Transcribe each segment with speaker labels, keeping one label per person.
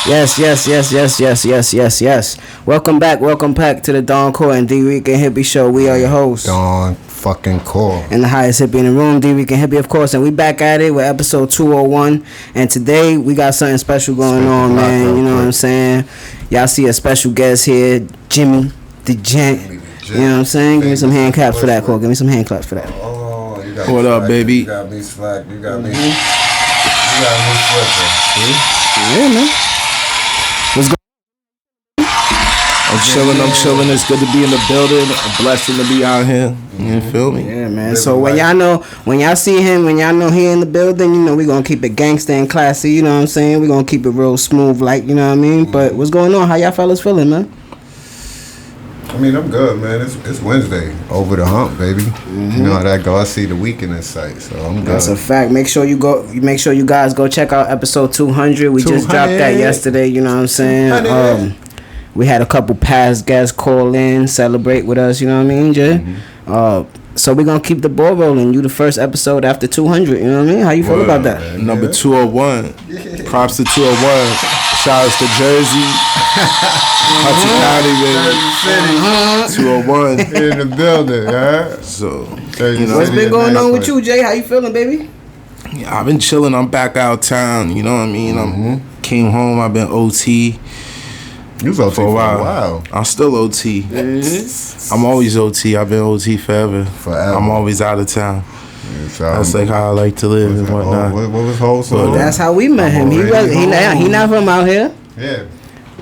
Speaker 1: Yes. Welcome back to the Thedoncoreanddricanhippieshow. We are your hosts.
Speaker 2: Don fucking Core.
Speaker 1: And the highest hippie in the room, Dricanhippie, of course. And we back at it with episode 201. And today we got something special going on, man. You know what I'm saying? Y'all see a special guest here, Jimmy the Gent. You know what I'm saying? Give me some hand claps for that, Core. Give me some hand claps for that.
Speaker 2: Oh, you got
Speaker 3: what up, baby?
Speaker 2: You got me slack. You got me. You got me flipping.
Speaker 1: Yeah, man. What's going on?
Speaker 3: I'm chilling. It's good to be in the building. A blessing to be out here. You feel me?
Speaker 1: Yeah, man. So when y'all see him, when y'all know he in the building, you know we gonna keep it gangster and classy. You know what I'm saying? We gonna keep it real smooth, like, you know what I mean. But what's going on? How y'all fellas feeling, man?
Speaker 2: I mean, I'm good, man. It's Wednesday, over the hump, baby. You know how that go. I see the weekend in sight, so I'm good.
Speaker 1: That's a fact. Make sure you guys go check out episode 200. We just dropped that yesterday. You know what I'm saying? We had a couple past guests call in, celebrate with us. You know what I mean, Jay? So we're gonna keep the ball rolling. You the first episode after 200. You know what I mean? How you feel about that?
Speaker 3: Man, number 201. Props to 201. Shout outs to Jersey. Hudson County, baby. 201
Speaker 2: in the building, huh?
Speaker 3: So,
Speaker 1: you know, what's been going on with you, Jay? How you feeling, baby?
Speaker 3: Yeah, I've been chilling. I'm back out town. You know what I mean? I came home. I've been OT.
Speaker 2: You was OT for a while.
Speaker 3: I'm still OT. I'm always OT. I've been OT forever. I'm always out of town. That's like how I like to live and whatnot.
Speaker 2: What was wholesome?
Speaker 1: That's how we met him. He not from out here.
Speaker 2: Yeah.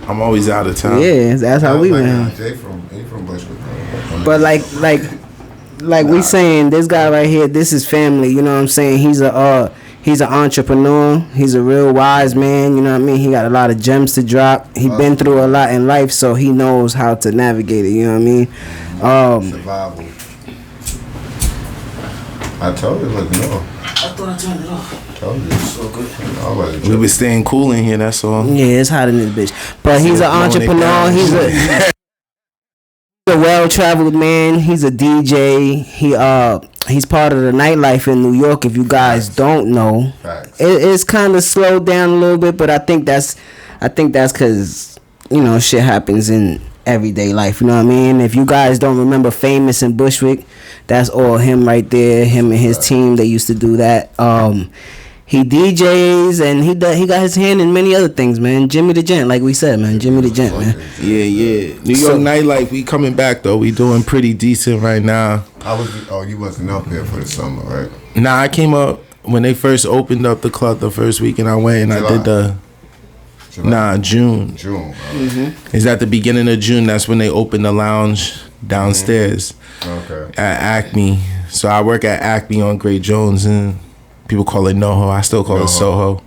Speaker 3: I'm always out of town.
Speaker 1: Yeah, that's how we met him.
Speaker 2: Jay from Bushwick.
Speaker 1: But like we saying, this guy right here, this is family. You know what I'm saying? He's an entrepreneur. He's a real wise man. You know what I mean? He got a lot of gems to drop. He been through a lot in life, so he knows how to navigate it. You know what I mean?
Speaker 2: Survival. I told you, look, no.
Speaker 1: I thought I turned it off.
Speaker 2: Told you. So good.
Speaker 3: We been staying cool in here, that's all.
Speaker 1: Yeah, it's hot in this bitch. But he's an entrepreneur. He's a well-traveled man. He's a DJ. He's part of the nightlife in New York. If you guys don't know, it's kind of slowed down a little bit, but I think that's because, you know, shit happens in everyday life. You know what I mean? If you guys don't remember Famous in Bushwick, that's all him right there. Him and his team, they used to do that. He DJs and he got his hand in many other things, man. Jimmy the Gent, like we said, man. Jimmy the Gent, man.
Speaker 3: Yeah. New York Nightlife, we coming back though. We doing pretty decent right now.
Speaker 2: You wasn't up here for the summer, right?
Speaker 3: Nah, I came up when they first opened up the club the first week, and I went and
Speaker 2: July.
Speaker 3: I did June.
Speaker 2: June.
Speaker 3: It's at the beginning of June. That's when they opened the lounge downstairs.
Speaker 2: Okay.
Speaker 3: At Acme. So I work at Acme on Great Jones, and people call it NoHo. I still call it Soho.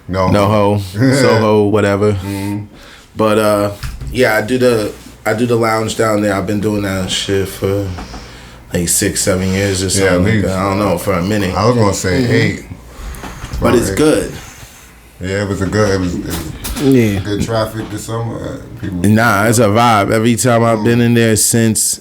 Speaker 3: NoHo. Soho, whatever. But yeah, I do the lounge down there. I've been doing that shit for like 6-7 years or something. I don't know, for a minute.
Speaker 2: I was gonna say 8.
Speaker 3: But it's good.
Speaker 2: Yeah, it was good traffic this summer.
Speaker 3: Nah, it's a vibe. Every time I've been in there since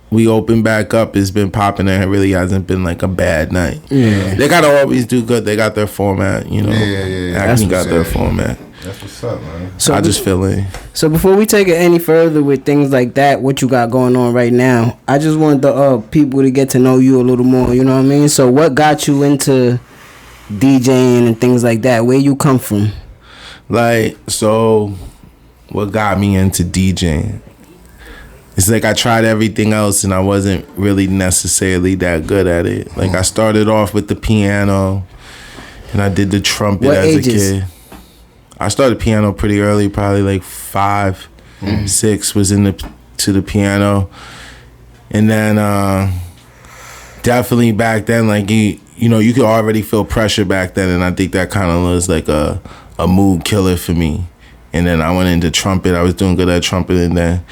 Speaker 3: we opened back up, it's been popping, and it really hasn't been like a bad night. Yeah, they gotta always do good. They got their format, you know.
Speaker 2: Yeah.
Speaker 3: Acme got their format.
Speaker 2: That's what's up, man.
Speaker 3: So I just feel it.
Speaker 1: So before we take it any further with things like that, what you got going on right now, I just want the people to get to know you a little more. You know what I mean? So what got you into DJing and things like that? Where you come from?
Speaker 3: Like, so what got me into DJing? It's like I tried everything else and I wasn't really necessarily that good at it. Like I started off with the piano and I did the trumpet as a kid. I started piano pretty early, probably like 5, 6 was to the piano. And then definitely back then, like you know, you could already feel pressure back then, and I think that kind of was like a mood killer for me. And then I went into trumpet. I was doing good at trumpet, and then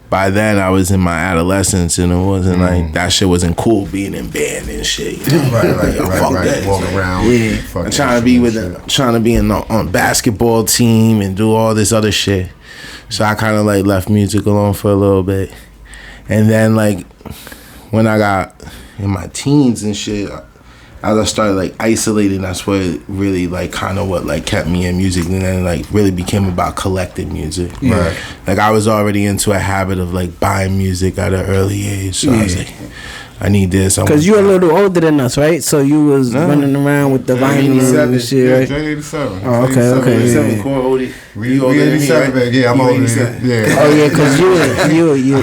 Speaker 3: by then I was in my adolescence, and it wasn't like that shit wasn't cool being in band and shit. You know?
Speaker 2: Right. Walk around.
Speaker 3: Yeah, I'm trying to be on basketball team and do all this other shit. So I kind of like left music alone for a little bit, and then like when I got in my teens and shit, as I started like isolating, that's what really like kind of what like kept me in music, and then like really became about collecting music.
Speaker 2: Right.
Speaker 3: Like I was already into a habit of like buying music at an early age, so I was like, I need this.
Speaker 1: Because you're a little older than us, right? So you was running around with the vinyl and shit, right?
Speaker 2: Yeah, 87.
Speaker 1: Oh, okay.
Speaker 3: 87 core oldie.
Speaker 2: We 87,
Speaker 3: right?
Speaker 2: Yeah, I'm older. Yeah.
Speaker 1: Oh yeah, because you.
Speaker 2: You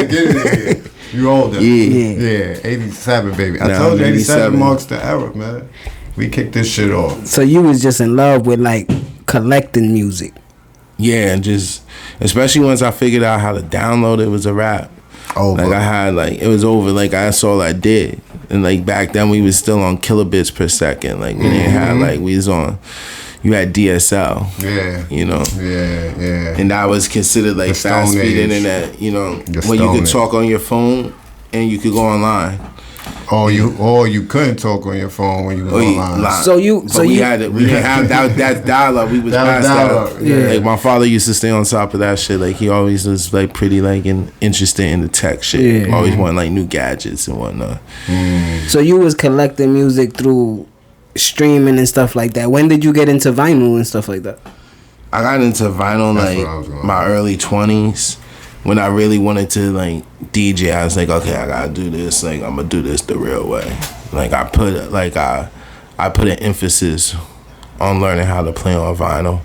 Speaker 2: get it. You older. Yeah, 87, baby. I told you 87 marks the era, man. We kicked this shit off.
Speaker 1: So you was just in love with like collecting music.
Speaker 3: Yeah, and just especially once I figured out how to download it was a wrap.
Speaker 2: Over.
Speaker 3: Like I had like it was over. Like that's all I did. And like back then we was still on kilobits per second. Like we didn't have like we was on. You had DSL. Yeah. You know.
Speaker 2: Yeah.
Speaker 3: And that was considered like fast speed internet. You know, when you could talk on your phone and you could go online.
Speaker 2: Or you couldn't talk on your phone when you was online.
Speaker 3: We didn't have that dial-up. We was past that. Yeah. Like my father used to stay on top of that shit. Like he always was like pretty like interested in the tech shit. Yeah. Always wanted like new gadgets and whatnot.
Speaker 1: So you was collecting music through streaming and stuff like that. When did you get into vinyl and stuff like that?
Speaker 3: I got into vinyl like my early 20s. When I really wanted to like DJ, I was like, okay, I gotta do this. Like I'm gonna do this the real way. Like I put an emphasis on learning how to play on vinyl.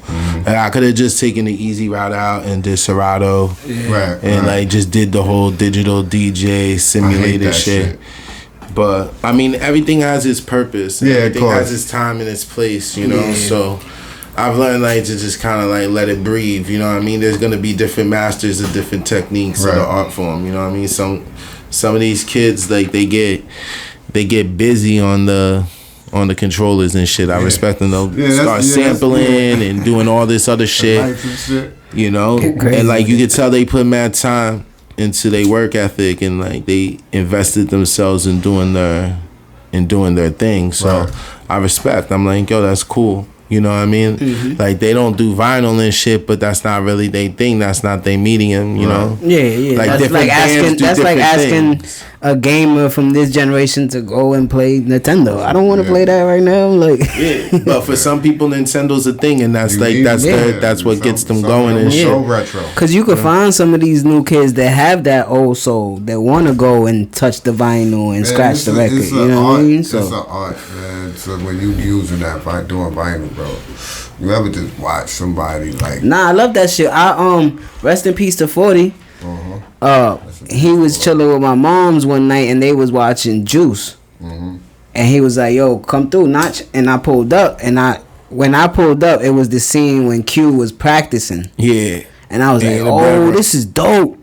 Speaker 3: Like I could have just taken the easy route out and did Serato, like just did the whole digital DJ simulated shit. But I mean, everything has its purpose. And everything has its time and its place, you know. So I've learned like to just kind of like let it breathe. You know what I mean? There's gonna be different masters of different techniques in the art form. You know what I mean? Some of these kids like they get busy on the controllers and shit. I respect them. They'll start sampling and doing all this other shit. You know, and like you could tell they put mad time into their work ethic and like they invested themselves in doing their thing. So I respect. I'm like, yo, that's cool. You know what I mean? Like they don't do vinyl and shit, but that's not really their thing. That's not their medium. You know?
Speaker 1: Yeah. Like that's like asking a gamer from this generation to go and play Nintendo. I don't want to play that right now. Like,
Speaker 3: but for some people, Nintendo's a thing, and that's like that's what gets them going and shit.
Speaker 2: So retro.
Speaker 1: Because you could find some of these new kids that have that old soul that want to go and touch the vinyl and scratch the record. You know what I mean? So
Speaker 2: it's an art, man. So when you using that doing vinyl, bro, you ever just watch somebody like?
Speaker 1: Nah, I love that shit. Rest in peace to 40. He was chilling with my moms one night and they was watching Juice, and he was like, "Yo, come through, Notch." And I pulled up, and when I pulled up, it was the scene when Q was practicing.
Speaker 3: Yeah,
Speaker 1: and I was like, "Oh, this is dope."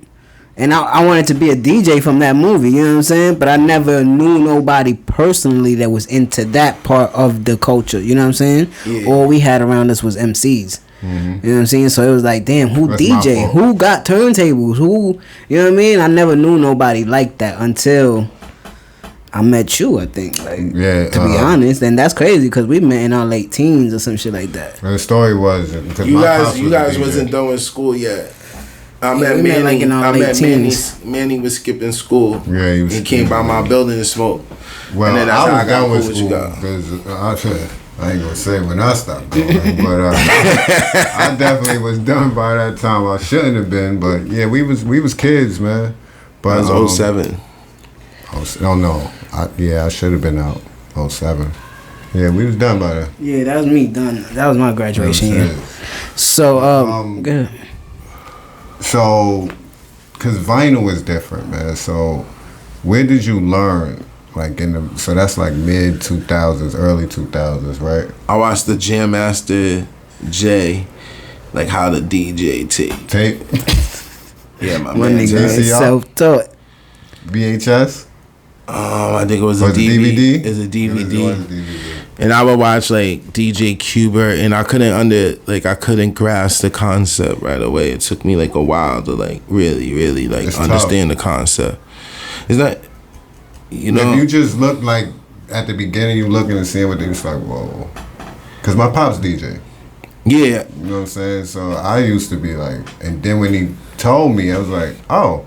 Speaker 1: And I wanted to be a DJ from that movie, you know what I'm saying? But I never knew nobody personally that was into that part of the culture, you know what I'm saying? Yeah. All we had around us was MCs. You know what I'm saying? So it was like, damn, who That's DJ? Who got turntables? Who, you know what I mean? I never knew nobody like that until I met you, I think. Like, to be honest. And that's crazy because we met in our late teens or some shit like that.
Speaker 2: And the story was...
Speaker 3: You guys wasn't done with school yet. I met Manny, like in our late teens. Manny was skipping school. Yeah, he came by my building to smoke.
Speaker 2: Well, and then that's I was done with school because I ain't gonna say when I stopped going, but I definitely was done by that time. I shouldn't have been, but yeah, we was kids, man. But
Speaker 3: that was 07.
Speaker 2: Oh no, I should have been out 07. Yeah, we was done by that.
Speaker 1: Yeah, that was me done. That was my graduation year. So good.
Speaker 2: So, cause vinyl is different, man. So, where did you learn? Like so that's like mid 2000s, early 2000s, right?
Speaker 3: I watched the Jam Master J, like how to DJ tape. Yeah, my man.
Speaker 1: Self-taught.
Speaker 2: VHS.
Speaker 3: I think it was a DVD. It's a DVD. And I would watch like DJ Cuber, and I couldn't grasp the concept right away. It took me like a while to like really like it's understand tough. The concept. It's not, you know.
Speaker 2: If you just look like at the beginning, you looking and seeing what they was like, whoa. Cause my pop's DJ.
Speaker 3: Yeah.
Speaker 2: You know what I'm saying? So I used to be like, and then when he told me, I was like, oh,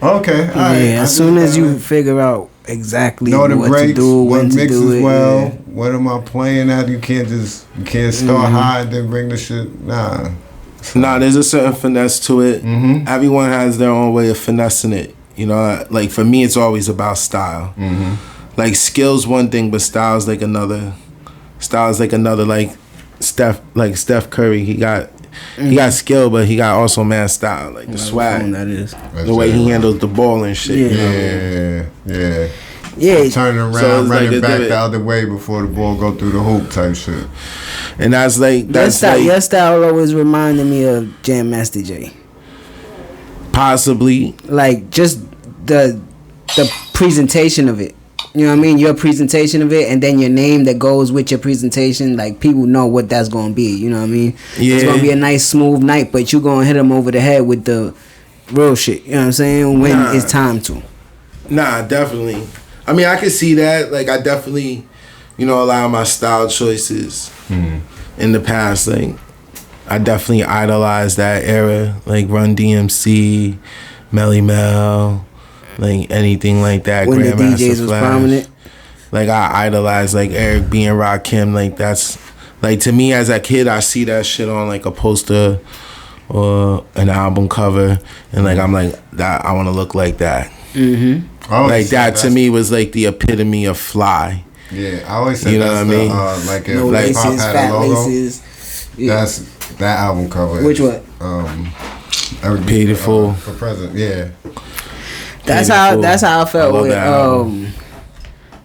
Speaker 2: okay.
Speaker 1: As soon as you figure out exactly
Speaker 2: know the
Speaker 1: what
Speaker 2: breaks,
Speaker 1: to do, when
Speaker 2: what
Speaker 1: to
Speaker 2: mixes
Speaker 1: do it.
Speaker 2: well.
Speaker 1: Yeah.
Speaker 2: What am I playing at? You can't start high and then bring the shit. Nah.
Speaker 3: Nah, there's a certain finesse to it. Mm-hmm. Everyone has their own way of finessing it. You know, like for me, it's always about style. Mm-hmm. Like skill's one thing, but style's like another. Style's like another. Like Steph Curry, he got skill, but he got also mad style, like the swag.
Speaker 1: That is
Speaker 3: the way he handles the ball and shit.
Speaker 2: Yeah. Turning around,
Speaker 3: so
Speaker 2: running
Speaker 3: like
Speaker 2: back the other way before the ball go through the hoop type shit.
Speaker 3: And that's
Speaker 1: your style always reminded me of Jam Master Jay.
Speaker 3: Possibly.
Speaker 1: Like just the presentation of it. You know what I mean? Your presentation of it, and then your name that goes with your presentation. Like, people know what that's going to be. You know what I mean? Yeah. It's going to be a nice, smooth night, but you're going to hit them over the head with the real shit. You know what I'm saying? When it's time to.
Speaker 3: Nah, definitely. I mean, I can see that. Like, I definitely, a lot of my style choices in the past, like, I definitely idolized that era. Like, Run DMC, Melly Mel. Like anything like that,
Speaker 1: when the DJs was prominent.
Speaker 3: Like I idolize like Eric B and Rakim. Like that's like to me as a kid, I see that shit on like a poster or an album cover, and like I'm like that. I want to look like that. Mm-hmm. Like that to me was like the epitome of fly.
Speaker 2: Yeah, I always say
Speaker 3: what I mean.
Speaker 2: Like if
Speaker 1: no
Speaker 2: laces,
Speaker 1: Pop had fat a logo, laces.
Speaker 2: Yeah. That's that album cover.
Speaker 1: Which one?
Speaker 3: Beautiful
Speaker 2: for present. Yeah.
Speaker 1: That's how I felt with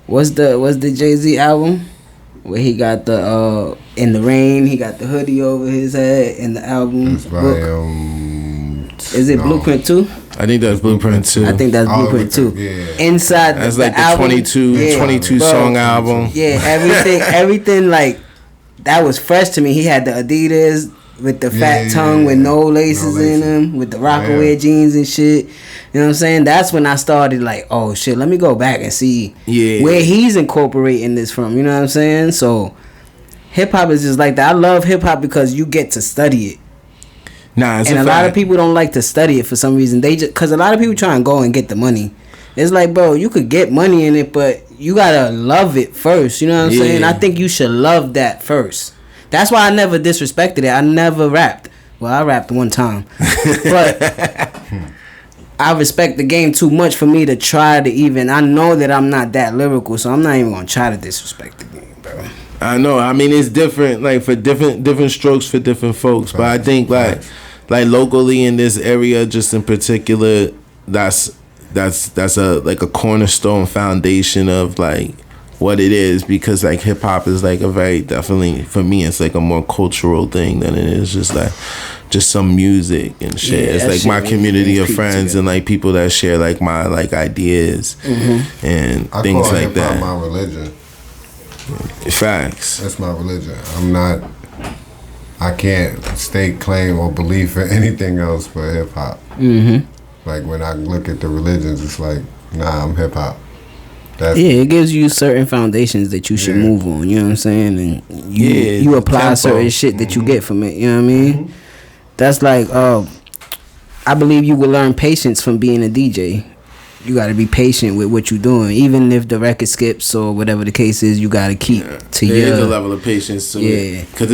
Speaker 1: what's the Jay-Z album where he got the In the Rain, he got the hoodie over his head in the album.
Speaker 2: That's by
Speaker 1: is it Blueprint 2?
Speaker 3: I think that's Blueprint 2.
Speaker 1: I think that's Blueprint 2.
Speaker 2: Yeah.
Speaker 1: Inside
Speaker 3: that's
Speaker 1: the
Speaker 3: like the
Speaker 1: album,
Speaker 3: 22 song album.
Speaker 1: Yeah, everything like that was fresh to me. He had the Adidas with the fat tongue with no laces in them, with the Rockaway jeans and shit. You know what I'm saying? That's when I started like, oh shit, let me go back and see where he's incorporating this from. You know what I'm saying? So hip hop is just like that. I love hip hop because you get to study it.
Speaker 3: Nah, it's
Speaker 1: and a lot of people don't like to study it for some reason. They just because a lot of people try and go and get the money. It's like, bro, you could get money in it, but you gotta love it first. You know what I'm saying? I think you should love that first. That's why I never disrespected it. I never rapped. Well, I rapped one time. But I respect the game too much for me to try to even... I know that I'm not that lyrical, so I'm not even going to try to disrespect the game, bro.
Speaker 3: I know. I mean, it's different, like, for different strokes for different folks. But I think, like locally in this area, just in particular, that's a cornerstone foundation of, like, what it is, because like hip hop is like a very definitely for me it's like a more cultural thing than it is just like just some music and shit. It's like my community of friends and like people that share like my like ideas and things like that.
Speaker 2: I call my religion.
Speaker 3: Facts.
Speaker 2: That's my religion. I can't stake claim or believe in anything else but hip hop. Like when I look at the religions, it's like, nah, I'm hip hop.
Speaker 1: It gives you certain foundations that you should move on. You know what I'm saying? And you apply certain shit that you get from it. You know what I mean? That's like, I believe you will learn patience from being a DJ. You got to be patient with what you're doing, even if the record skips or whatever the case is. You got to keep to your.
Speaker 3: There is a level of patience to it, because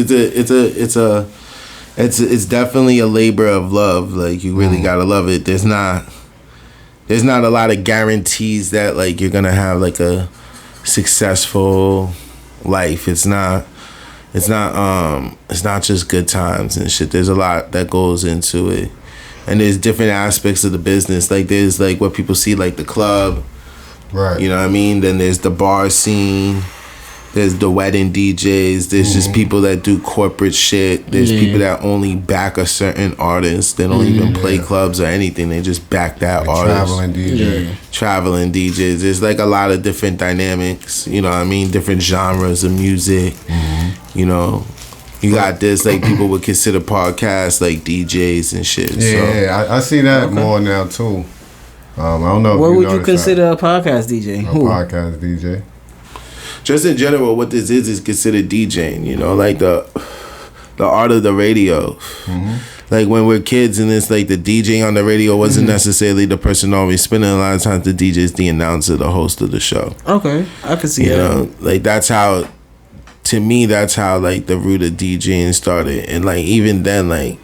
Speaker 3: it's definitely a labor of love. Like you really gotta love it. There's not a lot of guarantees that like you're gonna have like a successful life. It's not just good times and shit. There's a lot that goes into it, and there's different aspects of the business. Like there's like what people see like the club, right? You know what I mean? Then there's the bar scene. There's the wedding DJs. There's just people that do corporate shit. There's people that only back a certain artist. They don't even play clubs or anything. They just back that like artist. Traveling DJs. There's like a lot of different dynamics. You know what I mean? Different genres of music. You know, you got this like people would consider podcasts like DJs and shit.
Speaker 2: I see that more now too. I don't know.
Speaker 1: What would you consider a podcast DJ?
Speaker 2: Podcast DJ.
Speaker 3: Just in general, what this is considered DJing, you know, like the art of the radio. like when we're kids and it's like the DJ on the radio wasn't necessarily the person always spinning. A lot of times the DJ is the announcer, the host of the show.
Speaker 1: Okay, I can see
Speaker 3: you
Speaker 1: that.
Speaker 3: know, like that's how, to me, that's how like the root of DJing started. And like even then, like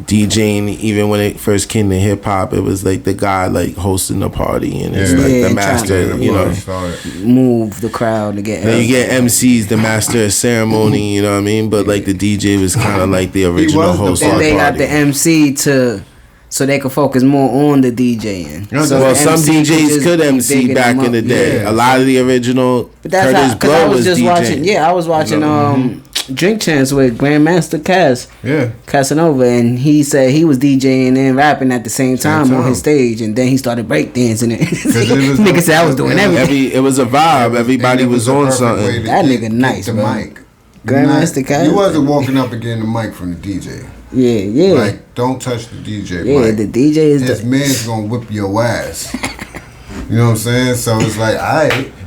Speaker 3: DJing, even when it first came to hip hop, it was like the guy like hosting the party, and it's like the master, you know,
Speaker 1: move the crowd to get.
Speaker 3: Then you get Emcees, the master of ceremony, you know what I mean? But like the DJ was kind of like the original host.
Speaker 1: And they got the MC so they could focus more on the DJing.
Speaker 3: So well, some DJs could MC back in the day. A lot of the original Curtis Blow was just DJing.
Speaker 1: I was watching Drink Champs with Grandmaster Casanova, and he said he was DJing and rapping at the same time on his stage, and then he started breakdancing. Nigga said I was doing everything.
Speaker 3: It was a vibe. Everybody was on something.
Speaker 1: That nigga nice, bro.
Speaker 2: Mic.
Speaker 1: Grandmaster Casanova.
Speaker 2: You wasn't walking up and getting the mic from the DJ.
Speaker 1: Yeah.
Speaker 2: Like, don't touch the DJ mic.
Speaker 1: Yeah, the DJ is
Speaker 2: his man's gonna whip your ass. You know what I'm saying? So it's like,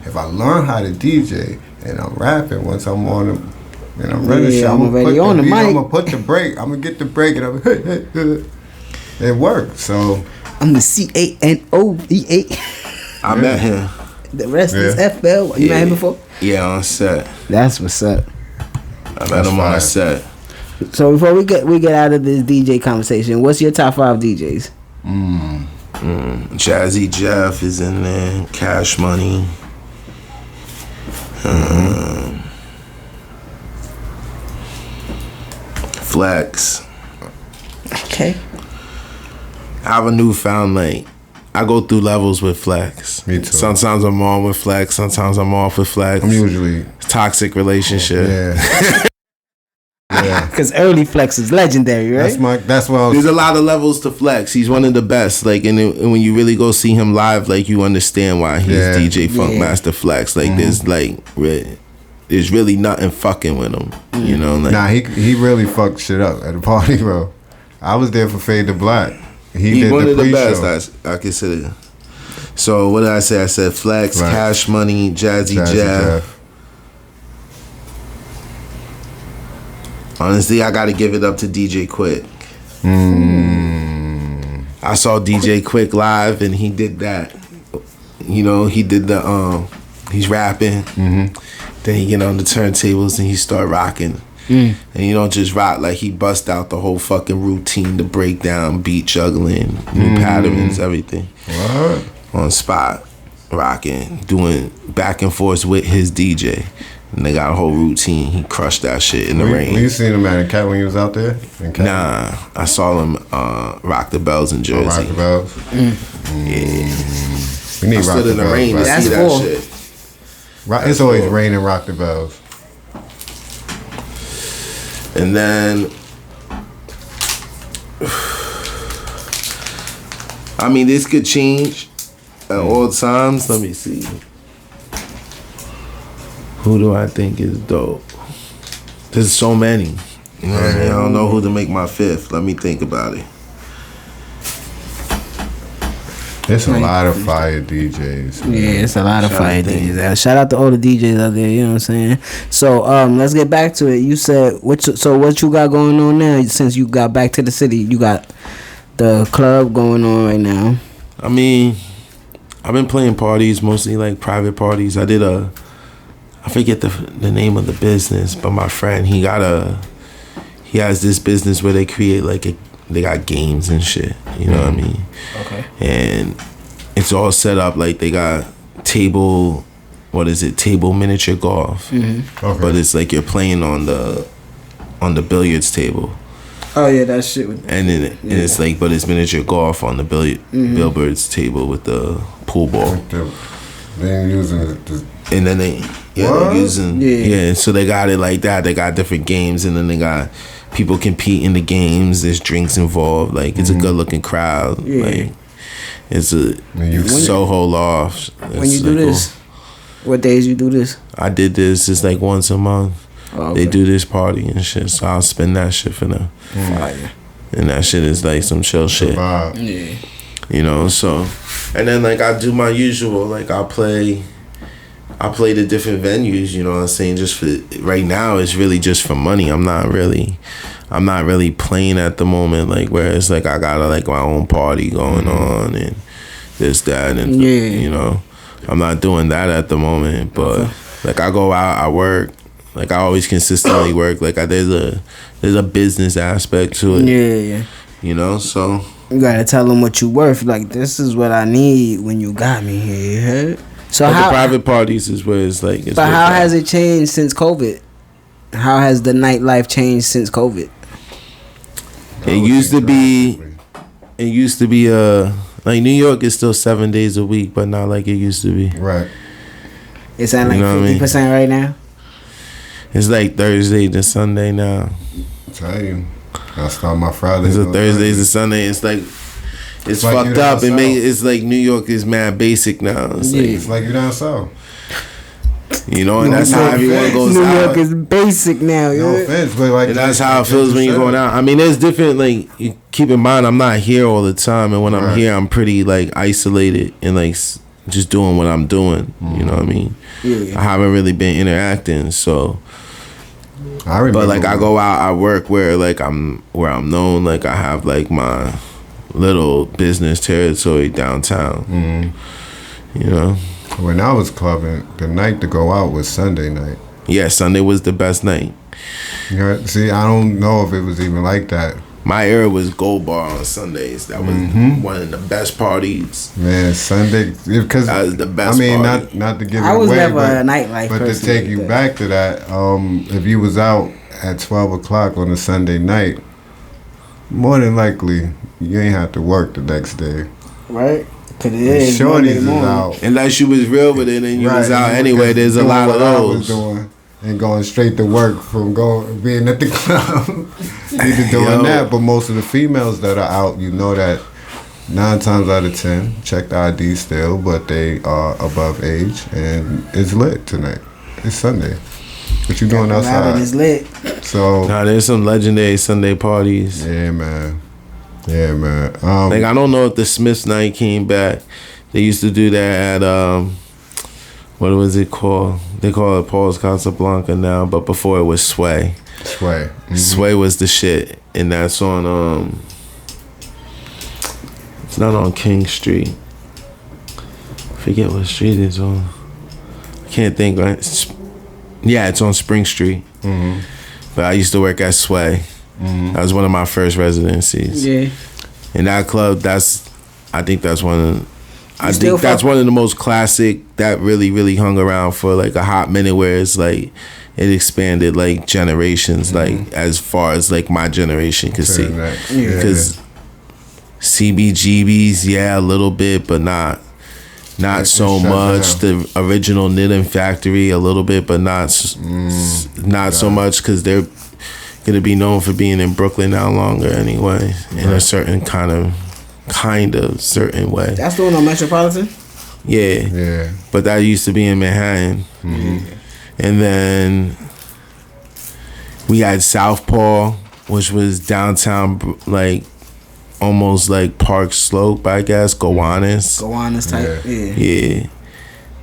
Speaker 2: if I learn how to DJ and I'm rapping once I'm on them, and I'm ready to show, I'm gonna put the break. I'm gonna get the break, and I'm it worked. So
Speaker 1: I'm the CANOVA.
Speaker 3: I met him.
Speaker 1: The rest is FL. You met him before?
Speaker 3: Yeah, on set.
Speaker 1: That's what's up.
Speaker 3: I met him on set.
Speaker 1: So before we get out of this DJ conversation, what's your top 5 DJs?
Speaker 3: Jazzy Jeff is in there. Cash Money. Flex.
Speaker 1: Okay.
Speaker 3: I have a newfound, like, I go through levels with Flex.
Speaker 2: Me too.
Speaker 3: Sometimes I'm on with Flex. Sometimes I'm off with Flex.
Speaker 2: I'm usually
Speaker 3: toxic relationship.
Speaker 2: Yeah.
Speaker 1: Because early Flex is legendary, right?
Speaker 2: That's what I was.
Speaker 3: There's a lot of levels to Flex. He's one of the best. Like, and when you really go see him live, like, you understand why he's DJ Funkmaster Flex. Like, there's really nothing fucking with him. You know, like,
Speaker 2: nah, he really fucked shit up at the party, bro. I was there for Fade to Black. He did
Speaker 3: one
Speaker 2: the
Speaker 3: of the
Speaker 2: pre-show.
Speaker 3: best. I consider. So what did I say? I said Flex, right. Cash Money, Jazzy Jeff. Honestly, I gotta give it up to DJ Quick. I saw DJ Quick live, and he did that. You know, he did the he's rapping. Then he get on the turntables and he start rocking. And you don't just rock, like he bust out the whole fucking routine, the breakdown, beat juggling, new patterns, everything.
Speaker 2: What?
Speaker 3: On spot, rocking, doing back and forth with his DJ. And they got a whole routine. He crushed that shit in the rain.
Speaker 2: You seen him at a cat when he was out there?
Speaker 3: Nah, I saw him rock the bells in Jersey.
Speaker 2: Rock the bells?
Speaker 3: Yeah.
Speaker 2: We need
Speaker 3: I stood in the rain to see that shit.
Speaker 2: It's always rain and Rock the Bells.
Speaker 3: And then, I mean, this could change at all times. Let me see. Who do I think is dope? There's so many. You know what I mean? I don't know who to make my 5th. Let me think about it.
Speaker 2: There's a lot of fire DJs. Man.
Speaker 1: Yeah, it's a lot of fire DJs. Shout out to all the DJs out there, you know what I'm saying? So, let's get back to it. You said, what you got going on now since you got back to the city? You got the club going on right now.
Speaker 3: I mean, I've been playing parties, mostly like private parties. I forget the name of the business, but my friend, he has this business where they create they got games and shit, you know what I mean?
Speaker 1: Okay.
Speaker 3: And it's all set up like they got table miniature golf. Okay. But it's like you're playing on the billiards table.
Speaker 1: Oh yeah, that shit.
Speaker 3: And it's like, but it's miniature golf on the billiards table with the pool ball.
Speaker 2: They're using
Speaker 3: and then they're using so they got it like that. They got different games, and then they got people compete in the games. There's drinks involved. Like, it's a good looking crowd. Yeah. Like, it's a Soho loft.
Speaker 1: When you do this, what days you do this?
Speaker 3: I did this. It's like once a month. Oh, okay. They do this party and shit, so I'll spend that shit for them. Fire. And that shit is like some chill shit. Yeah. You know, so, and then like I do my usual, like I play the different venues, you know what I'm saying? Just for right now, it's really just for money. I'm not really I'm not really playing at the moment, like where it's like I got like my own party going on and this, that, and you know, I'm not doing that at the moment. But like I go out, I work, like I always consistently work. Like there's a business aspect to it.
Speaker 1: Yeah.
Speaker 3: You know, so
Speaker 1: you gotta tell them what you worth. Like, this is what I need when you got me here. You heard? So
Speaker 3: but
Speaker 1: how
Speaker 3: the private parties is where it's like.
Speaker 1: But how has it changed since COVID? How has the nightlife changed since COVID?
Speaker 3: It used to be like New York is still 7 days a week, but not like it used to be.
Speaker 2: Right.
Speaker 1: It's at like 50% right now.
Speaker 3: It's like Thursday to Sunday now.
Speaker 2: I tell you, I start my Friday.
Speaker 3: It's a Thursdays to Sunday. It's like it's like fucked up. It's like New York is mad basic now.
Speaker 2: It's like you down south.
Speaker 3: You know, and that's how everyone goes
Speaker 1: New
Speaker 3: out.
Speaker 1: New York is basic now.
Speaker 2: No offense, but like,
Speaker 3: and that's how it feels when you're going out. I mean, there's different. Like, you keep in mind, I'm not here all the time, and when I'm here, I'm pretty like isolated and like just doing what I'm doing. You know what I mean? I haven't really been interacting, so.
Speaker 2: I remember,
Speaker 3: but like I go out, I work where I'm known. Like I have like my little business territory downtown. You know.
Speaker 2: When I was clubbing, the night to go out was Sunday night.
Speaker 3: Yeah, Sunday was the best night.
Speaker 2: You know, see, I don't know if it was even like that.
Speaker 3: My era was Gold Bar on Sundays. That was one of the best parties.
Speaker 2: Man, Sunday, because
Speaker 3: that was the best.
Speaker 2: I mean,
Speaker 3: party.
Speaker 2: not to give it
Speaker 1: I was
Speaker 2: away,
Speaker 1: never a nightlife
Speaker 2: but
Speaker 1: person
Speaker 2: to take
Speaker 1: like
Speaker 2: you
Speaker 1: that.
Speaker 2: back to that, if you was out at 12 o'clock on a Sunday night, more than likely you ain't have to work the next day.
Speaker 1: Right. Cause it is
Speaker 2: Shorties is out.
Speaker 3: Unless you was real with it and you was out anyway. There's a lot of those.
Speaker 2: And going straight to work from being at the club. Either doing that, but most of the females that are out, you know that 9 times out of 10 check the ID still, but they are above age, and it's lit tonight. It's Sunday. What you doing outside?
Speaker 1: It's lit.
Speaker 2: So
Speaker 3: now there's some legendary Sunday parties.
Speaker 2: Yeah, man. Yeah, man.
Speaker 3: Like I don't know if the Smiths night came back. They used to do that at what was it called? They call it Paul's Casablanca now, but before it was Sway.
Speaker 2: Sway.
Speaker 3: Sway was the shit, and that's on it's not on King Street. I forget what street it's on. I can't think. Right? Yeah, it's on Spring Street. But I used to work at Sway. That was one of my first residencies.
Speaker 1: Yeah.
Speaker 3: And that club, I think that's one of the most classic that really hung around for like a hot minute, where it's like it expanded like generations, like as far as like my generation could see. Because CBGBs, a little bit, but not so much. The original Knitting Factory, a little bit, but not so much, because they're gonna be known for being in Brooklyn now longer anyway, in a certain kind of certain way.
Speaker 1: That's the one on Metropolitan?
Speaker 3: Yeah. But that used to be in Manhattan. And then we had Southpaw, which was downtown, like almost like Park Slope, I guess. Gowanus
Speaker 1: type.
Speaker 3: Yeah.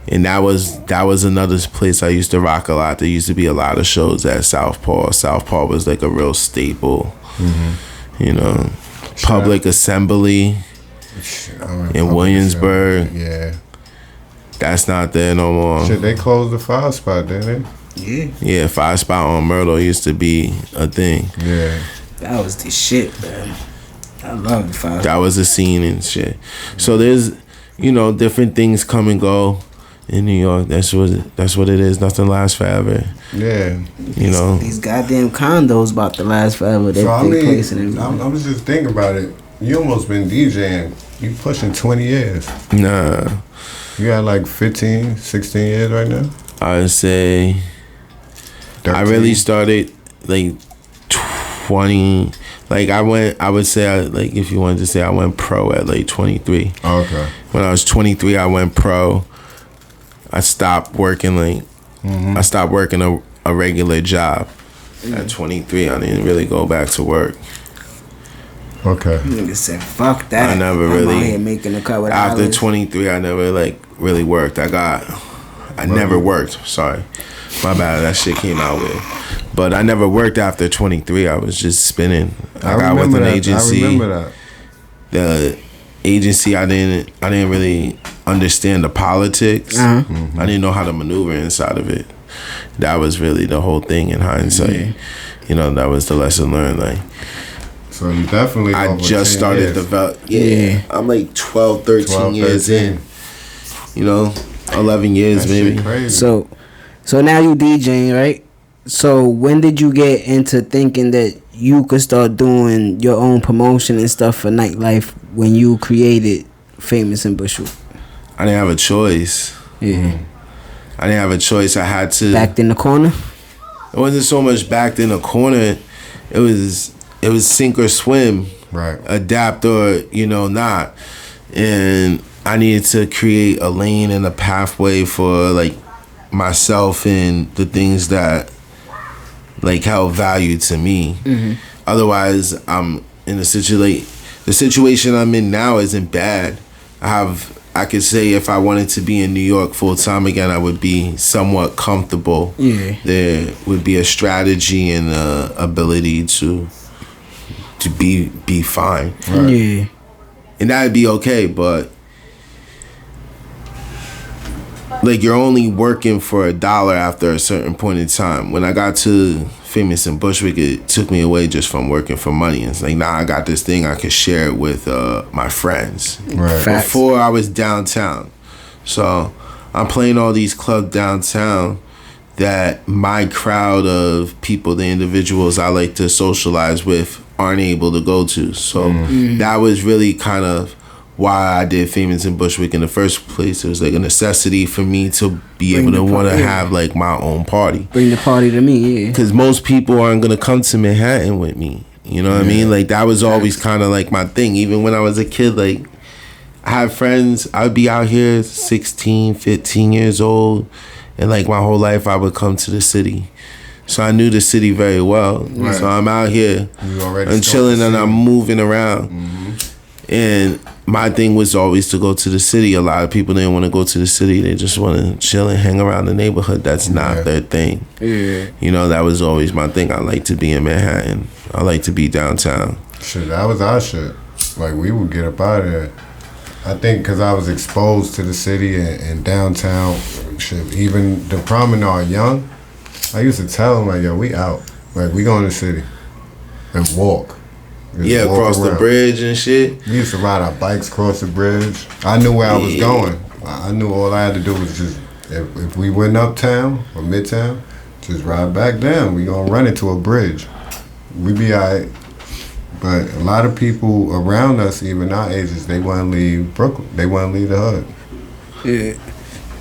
Speaker 3: And that was another place I used to rock a lot. There used to be a lot of shows at Southpaw. Southpaw was like a real staple. You know, Public Assembly in Williamsburg.
Speaker 2: Yeah.
Speaker 3: That's not there no more.
Speaker 2: Shit, they closed the 5 spot, didn't they?
Speaker 3: Yeah, 5 spot on Myrtle used to be a thing.
Speaker 2: Yeah.
Speaker 1: That was the shit, man. I love the 5 spot.
Speaker 3: That was a scene and shit. So there's, different things come and go. In New York, that's what it is. Nothing lasts forever.
Speaker 2: Yeah,
Speaker 1: these goddamn condos about to last forever.
Speaker 2: I was just thinking about it. You almost been DJing. You pushing 20 years.
Speaker 3: Nah,
Speaker 2: you got like 15, 16 years right now.
Speaker 3: I'd say 13. I really started like 20. Like I would say, like if you wanted to say, I went pro at like 23.
Speaker 2: Oh, okay.
Speaker 3: When I was 23, I went pro. I stopped working a regular job at 23. I didn't really go back to work.
Speaker 2: Okay.
Speaker 1: Nigga said, "Fuck that."
Speaker 3: I never really.
Speaker 1: I'm out here making the cut with
Speaker 3: after
Speaker 1: Alice.
Speaker 3: 23, I never like really worked. I never worked. Sorry, my bad. That shit came out weird. But I never worked after 23. I was just spinning. I got with an agency.
Speaker 2: I remember that.
Speaker 3: The agency, I didn't really understand the politics. I didn't know how to maneuver inside of it. That was really the whole thing in hindsight. You know, that was the lesson learned. Like,
Speaker 2: so you definitely.
Speaker 3: I just started develop. I'm like 13 years in. You know, 11 years maybe.
Speaker 2: Crazy.
Speaker 1: So now you DJing, right? So when did you get into thinking that you could start doing your own promotion and stuff for nightlife when you created Famous in Bushwick?
Speaker 3: I didn't have a choice.
Speaker 1: Yeah.
Speaker 3: I didn't have a choice. I had to.
Speaker 1: Backed in the corner?
Speaker 3: It wasn't so much backed in the corner. It was sink or swim.
Speaker 2: Right.
Speaker 3: Adapt or, you know, not. And I needed to create a lane and a pathway for, like, myself and the things that, like, held value to me. Otherwise, I'm in the situation I'm in now isn't bad. I could say if I wanted to be in New York full time again, I would be somewhat comfortable. Yeah. There would be a strategy and ability to be fine.
Speaker 1: Right. Yeah.
Speaker 3: And that'd be okay, but like, you're only working for $1 after a certain point in time. When I got to Famous in Bushwick, it took me away just from working for money. It's like, now I got this thing, I could share it with my friends.
Speaker 2: Right.
Speaker 1: Facts.
Speaker 3: Before I was downtown. So I'm playing all these clubs downtown that my crowd of people, the individuals I like to socialize with, aren't able to go to. So that was really kind of why I did Famous in Bushwick in the first place. It was like a necessity for me to be able to want to have like my own party.
Speaker 1: Bring the party to me, yeah.
Speaker 3: Because most people aren't going to come to Manhattan with me. You know what I mean? Like, that was always kind of like my thing. Even when I was a kid, like, I had friends. I would be out here 16, 15 years old. And like, my whole life I would come to the city. So I knew the city very well. Right. So I'm out here. I'm chilling and I'm moving around. And my thing was always to go to the city. A lot of people didn't want to go to the city. They just want to chill and hang around the neighborhood. That's not their thing. Yeah. You know, that was always my thing. I like to be in Manhattan. I like to be downtown.
Speaker 2: Shit, that was our shit. Like, we would get up out of there. I think because I was exposed to the city and downtown. Shit, even the promenade young, I used to tell them, like, yo, we out. Like, we go in the city and walk.
Speaker 3: Across the bridge and shit.
Speaker 2: We used to ride our bikes across the bridge. I knew where I was going. I knew all I had to do was just, if we went uptown or midtown, just ride back down. We gonna run into a bridge. We be alright. But a lot of people around us, even our ages, they want to leave Brooklyn. They want to leave the hood.
Speaker 1: Yeah.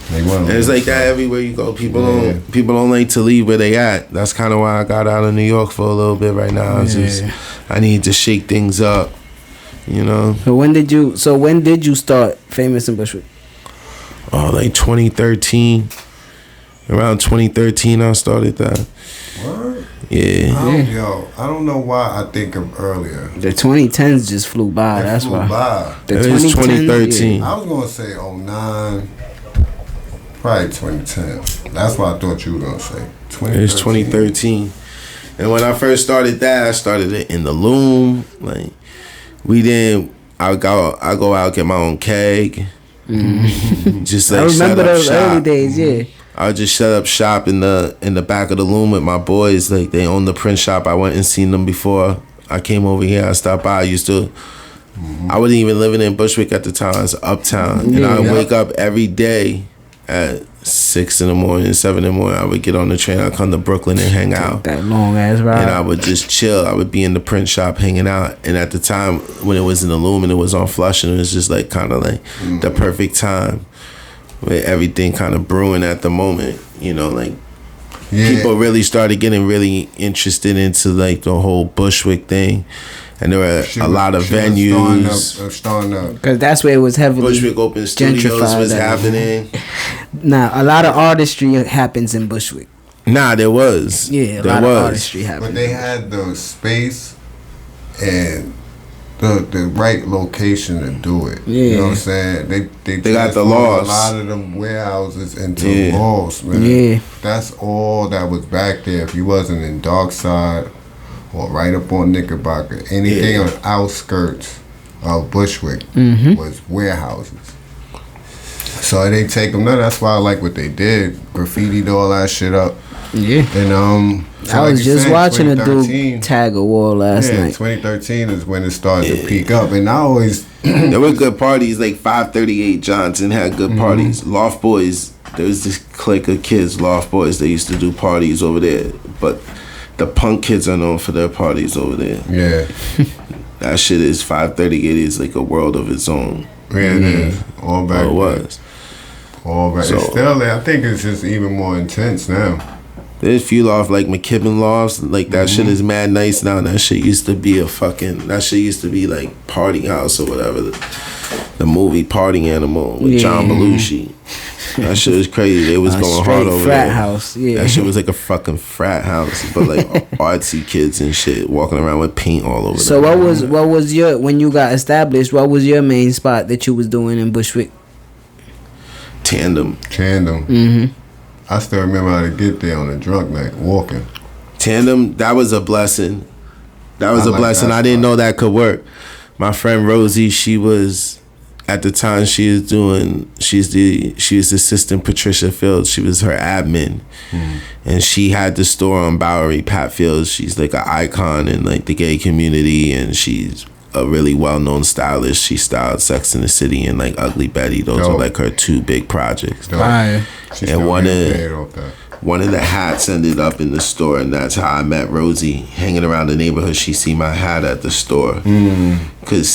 Speaker 3: It's like that everywhere you go. People don't like to leave where they at. That's kind of why I got out of New York for a little bit right now. I need to shake things up, you know.
Speaker 1: So when did you start Famous in Bushwick?
Speaker 3: Oh, like 2013. Around 2013, I started that.
Speaker 2: What?
Speaker 3: Yeah.
Speaker 2: I don't know why I think of earlier.
Speaker 1: The 2010s just flew by. That's why.
Speaker 3: It was 2013.
Speaker 2: I was gonna say 09. Probably 2010. That's what I thought you were gonna say.
Speaker 3: It was 2013. And when I first started that, I started it in the Loom. Like, I go out, get my own keg. Just like, I remember those early days, yeah. I would just set up shop in the back of the Loom with my boys. Like, they own the print shop. I went and seen them before I came over here. I stopped by. I wasn't even living in Bushwick at the time. I was uptown. And I would wake up every day at 6 in the morning, 7 in the morning. I would get on the train. I'd come to Brooklyn and hang out.
Speaker 1: That long ass ride.
Speaker 3: And I would just chill. I would be in the print shop hanging out. And at the time when it was in the Loom and it was on Flushing, it was just like kind of like the perfect time with everything kind of brewing at the moment. You know, like people really started getting really interested into like the whole Bushwick thing. And there were a lot of venues.
Speaker 2: Starting up.
Speaker 1: Because that's where it was heavily
Speaker 3: Bushwick Open Studios was happening.
Speaker 1: Nah, a lot of artistry happens in Bushwick.
Speaker 3: Nah, there was.
Speaker 1: Yeah, a lot of artistry happens.
Speaker 2: But they had the space and the right location to do it.
Speaker 1: Yeah.
Speaker 2: You know what I'm saying? They
Speaker 3: got the laws.
Speaker 2: A lot of them warehouses into malls, man.
Speaker 1: Yeah.
Speaker 2: That's all that was back there. If you wasn't in Darkside or right up on Knickerbocker, anything on the outskirts of Bushwick was warehouses. So they take them there. That's why I like what they did. Graffitied all that shit up.
Speaker 1: Yeah.
Speaker 2: And
Speaker 1: so I was just watching a dude tag a wall last night.
Speaker 2: 2013 is when it started to peak up, and I always
Speaker 3: there were good parties. Like 538 Johnson had good parties. Loft Boys, there was this clique of kids, Loft Boys. They used to do parties over there, but the punk kids are known for their parties over there.
Speaker 2: Yeah,
Speaker 3: that shit is 538 is like a world of its own.
Speaker 2: Yeah, it is. All back.
Speaker 3: It was.
Speaker 2: All back. So, it's still there. I think it's just even more intense now.
Speaker 3: There's a few lofts like McKibben lofts, like that shit is mad nice now. That shit used to be that shit used to be like Party House or whatever. The movie Party Animal with John Belushi. That shit was crazy. They was going hard over
Speaker 1: frat
Speaker 3: there.
Speaker 1: House, yeah.
Speaker 3: That shit was like a fucking frat house, but like artsy kids and shit walking around with paint all over.
Speaker 1: So what was your, when you got established, what was your main spot that you was doing in Bushwick?
Speaker 3: Tandem.
Speaker 2: I still remember how to get there on a drunk night, walking.
Speaker 3: Tandem, that was a blessing. That was a blessing. I didn't know that could work. My friend Rosie, she was, at the time she's the assistant Patricia Fields. She was her admin. And she had the store on Bowery, Pat Fields. She's like an icon in like the gay community, and she's a really well-known stylist. She styled Sex and the City and like Ugly Betty. Those are like her two big projects.
Speaker 1: Right.
Speaker 3: And one of the hats ended up in the store, and that's how I met Rosie. Hanging around the neighborhood, she see my hat at the store. Cause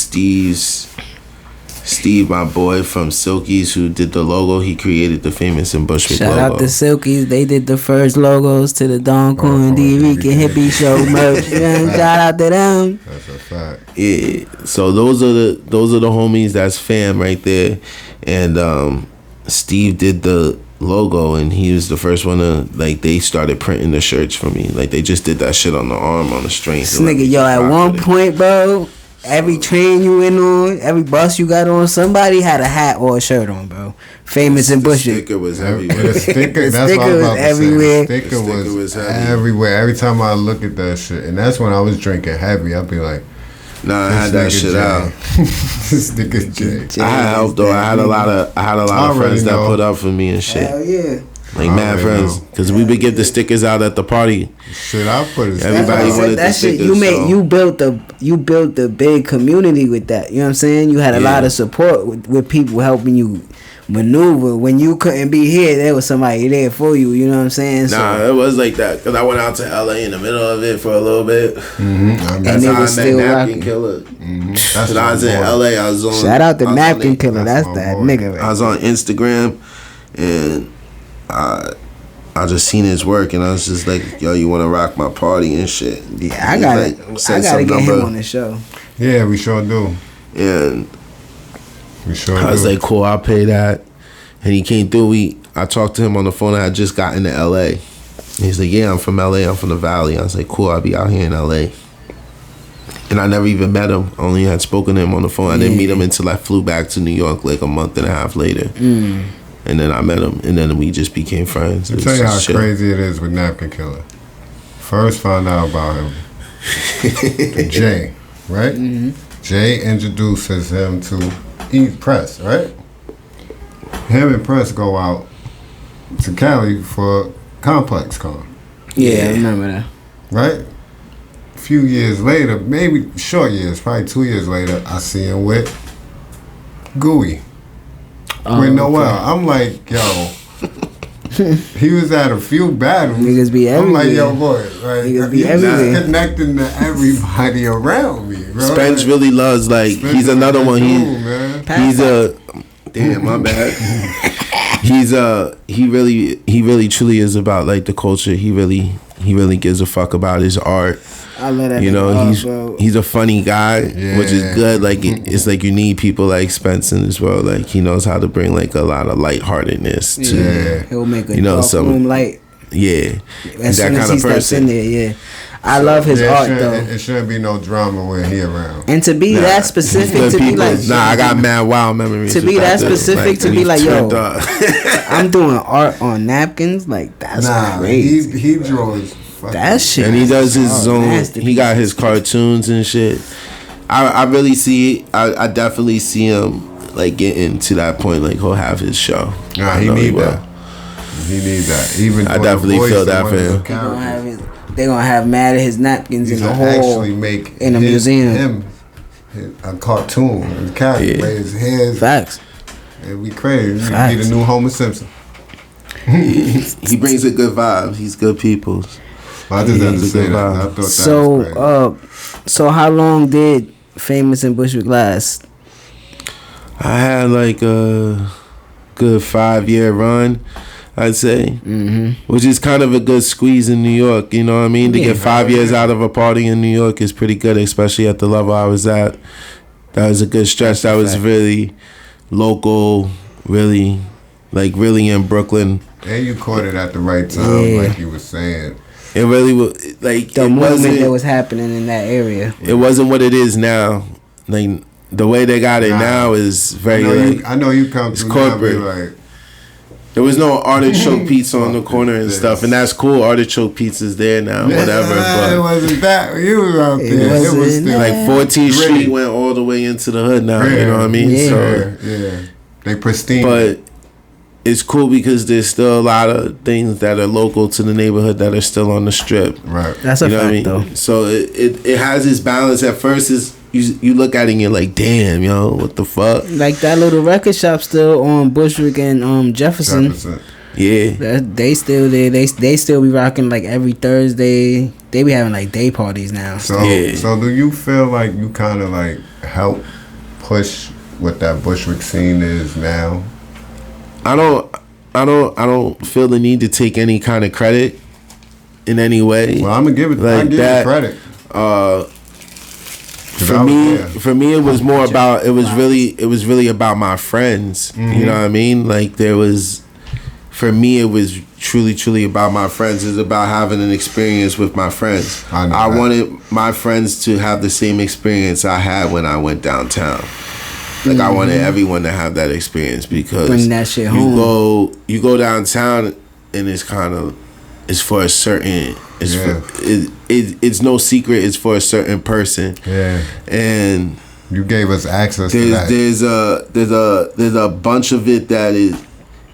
Speaker 3: Steve, my boy from Silkies, who did the logo, he created the Famous In Bushwick logo.
Speaker 1: Shout out to Silkies. They did the first logos to the Thedoncoreanddricanhippieshow merch. Shout out to them.
Speaker 2: That's a fact.
Speaker 3: Yeah. So those are the homies. That's fam right there. And Steve did the logo, and he was the first one to, like, they started printing the shirts for me. Like, they just did that shit on the arm on the string.
Speaker 1: This nigga, yo, at one point, bro, every train you went on, every bus you got on, somebody had a hat or a shirt on, bro. Famous in Bushwick.
Speaker 3: The sticker was everywhere.
Speaker 2: The sticker, that's what I was about to say. The sticker was everywhere. Every time I look at that shit, and that's when I was drinking heavy, I'd be like,
Speaker 3: nah, I had that shit out.
Speaker 2: This nigga Jay.
Speaker 3: I had help though. I had a lot of friends that put up for me and shit.
Speaker 1: Hell yeah.
Speaker 3: Like mad friends, because we would give the stickers out at the party.
Speaker 2: Shit, I put it.
Speaker 3: Everybody wanted that the stickers.
Speaker 1: You built a big community with that. You know what I'm saying? You had a lot of support with people helping you maneuver. When you couldn't be here, there was somebody there for you. You know what I'm saying?
Speaker 3: Nah, it was like that, because I went out to LA in the middle of it for a little bit.
Speaker 1: That's how I met
Speaker 3: Napkin Killer. That's when I was in LA. I was on.
Speaker 1: Shout out to Napkin Killer. That's that nigga. Right?
Speaker 3: I was on Instagram, and I just seen his work, and I was just like, yo, you want to rock my party and shit.
Speaker 1: Yeah, I gotta get him on the show.
Speaker 2: Yeah, we sure do.
Speaker 3: And
Speaker 2: we sure
Speaker 3: I was like, cool, I'll pay that. And he came through. I talked to him on the phone. I had just gotten to LA. And he's like, yeah, I'm from LA. I'm from the Valley. I was like, cool, I'll be out here in LA. And I never even met him. I only had spoken to him on the phone. I didn't meet him until I flew back to New York like a month and a half later. And then I met him, and then we just became friends.
Speaker 2: I'll tell you how crazy it is with Napkin Killer. First found out about him, Jay, right? Jay introduces him to Press, right? Him and Press go out to Cali for Complex Con.
Speaker 1: Yeah, I remember that.
Speaker 2: Right? A few years later, maybe short years, probably 2 years later, I see him with Gooey. With Noel. I'm like, yo, he was at a few battles.
Speaker 1: Niggas be everywhere.
Speaker 2: I'm like, yo, boy, like,
Speaker 1: niggas be everywhere.
Speaker 2: He's connecting to everybody around me, bro.
Speaker 3: Spence really loves, like, he's another one. He's a damn, my bad. He really truly is about, like, the culture. He really gives a fuck about his art.
Speaker 1: I love that.
Speaker 3: You know, he's a funny guy, which is good. Like, it's like you need people like Spence in this world. Like, he knows how to bring like a lot of lightheartedness to
Speaker 1: he'll make a dark room light.
Speaker 3: Yeah,
Speaker 1: as soon as he steps in there. I love his art though.
Speaker 2: It shouldn't be no drama when he around.
Speaker 1: And to be that specific, to be like,
Speaker 3: I got mad wild memories.
Speaker 1: To be that specific, to be like, yo, I'm doing art on napkins, like that's crazy.
Speaker 2: He draws
Speaker 1: that shit,
Speaker 3: and he does his own. He got his cartoons and shit. I really see. I definitely see him like getting to that point. Like he'll have his show.
Speaker 2: Nah, he need that. He need that. Even
Speaker 3: I definitely feel that for him.
Speaker 1: They're gonna have mad at his napkins in the whole.
Speaker 2: Actually make
Speaker 1: in a museum.
Speaker 2: A cartoon. His character, his hairs.
Speaker 1: Facts.
Speaker 2: It'd be crazy. He'd be the new Homer Simpson.
Speaker 3: He brings a good vibe. He's good people.
Speaker 2: I just had to say that. I thought that was crazy.
Speaker 1: So how long did Famous in Bushwick last?
Speaker 3: I had like a good 5-year run, I'd say, which is kind of a good squeeze in New York. You know what I mean? To get 5 years out of a party in New York is pretty good, especially at the level I was at. That was a good stretch. That was really local, really in Brooklyn.
Speaker 2: And you caught it at the right time, like you were saying.
Speaker 3: It really was like
Speaker 1: the movement that was happening in that area.
Speaker 3: It wasn't what it is now. Like the way they got it now is very.
Speaker 2: I know you come through corporate. Like,
Speaker 3: there was no artichoke pizza on the corner and stuff, and that's cool. Artichoke pizza's there now, whatever. But
Speaker 2: it wasn't that. You was out there. It was still
Speaker 3: like 14th Street went all the way into the hood now. You know what I mean?
Speaker 1: Yeah.
Speaker 3: So
Speaker 2: they pristine.
Speaker 3: But it's cool because there's still a lot of things that are local to the neighborhood that are still on the strip.
Speaker 2: Right.
Speaker 1: That's a fact, though.
Speaker 3: So it has its balance. At first, is you look at it and you're like, damn, yo, what the fuck?
Speaker 1: Like that little record shop still on Bushwick and Jefferson.
Speaker 3: Yeah.
Speaker 1: They still there. They still be rocking like every Thursday. They be having like day parties now.
Speaker 2: So do you feel like you kind of like help push what that Bushwick scene is now?
Speaker 3: I don't feel the need to take any kind of credit in any way.
Speaker 2: Well, I'm gonna give it like that. Credit.
Speaker 3: For me, it was more about. It was really about my friends. You know what I mean? Like for me, it was truly about my friends. It's about having an experience with my friends. I wanted my friends to have the same experience I had when I went downtown. Like I wanted everyone to have that experience because
Speaker 1: bring that shit home.
Speaker 3: You go downtown and it's for a certain. It's no secret. It's for a certain person.
Speaker 2: Yeah.
Speaker 3: And
Speaker 2: you gave us access to that.
Speaker 3: There's a bunch of it that